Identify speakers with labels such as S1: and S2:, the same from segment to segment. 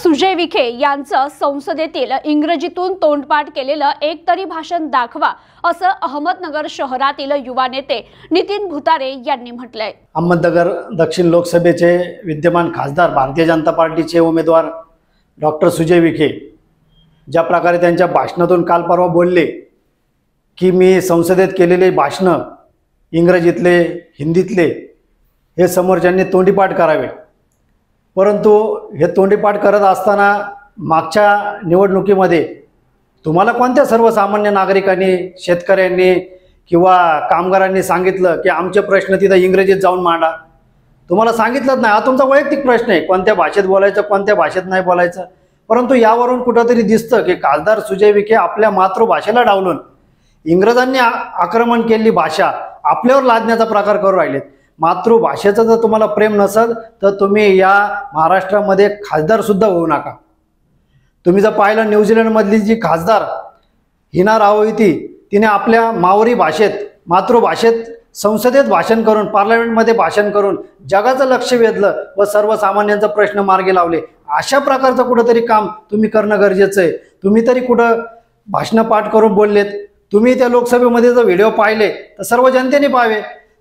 S1: सुजय विखे यांचं संसदेतील इंग्रजीतून तोंडपाठ केलेलं एक तरी भाषण दाखवा असं अहमदनगर शहरातील युवा नेते नितीन भुतारे यांनी म्हटलंय।
S2: अहमदनगर दक्षिण लोकसभेचे विद्यमान खासदार भारतीय जनता पार्टीचे उमेदवार डॉक्टर सुजय विखे ज्या प्रकारे त्यांच्या भाषणातून काल परवा बोलले की मी संसदेत केलेले भाषण इंग्रजीतले हिंदीतले हे समोरच्यांनी तोंडीपाठ करावे, परंतु हे तोंडीपाठ करत असताना मागच्या निवडणुकीमध्ये तुम्हाला कोणत्या सर्वसामान्य नागरिकांनी, शेतकऱ्यांनी किंवा कामगारांनी सांगितलं की आमचे प्रश्न तिथं इंग्रजीत जाऊन मांडा? तुम्हाला सांगितलंच नाही। हा तुमचा वैयक्तिक प्रश्न आहे, कोणत्या भाषेत बोलायचं कोणत्या भाषेत नाही बोलायचं। परंतु यावरून कुठंतरी दिसतं की खासदार सुजय विखे आपल्या मातृभाषेला डावलून इंग्रजांनी आक्रमण केलेली भाषा आपल्यावर लादण्याचा प्रकार करू राहिलेत। मातृभाषेचं जर तुम्हाला प्रेम नसेल तर तुम्ही या महाराष्ट्रामध्ये खासदार सुद्धा होऊ नका। तुम्ही जर पाहिलं न्यूझीलंडमधली जी खासदार हिना राओ तिने आपल्या मावरी भाषेत, मातृभाषेत संसदेत भाषण करून, पार्लमेंटमध्ये भाषण करून जगाचं लक्ष वेधलं व सर्वसामान्यांचा प्रश्न मार्गी लावले। अशा प्रकारचं कुठंतरी काम तुम्ही करणं गरजेचं आहे। तुम्ही तरी कुठं भाषण पाठ करून बोललेत? तुम्ही त्या लोकसभेमध्ये जर व्हिडिओ पाहिले तर सर्व जनतेने पाहावे,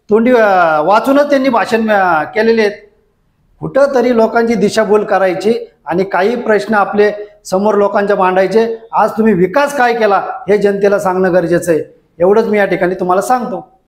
S2: तोंडी वाचूनच त्यांनी भाषण केलेले आहेत। कुठं तरी लोकांची दिशाभूल करायची आणि काही प्रश्न आपले समोर लोकांच्या मांडायचे। आज तुम्ही विकास काय केला हे जनतेला सांगणं गरजेचं आहे, एवढंच मी या ठिकाणी तुम्हाला सांगतो।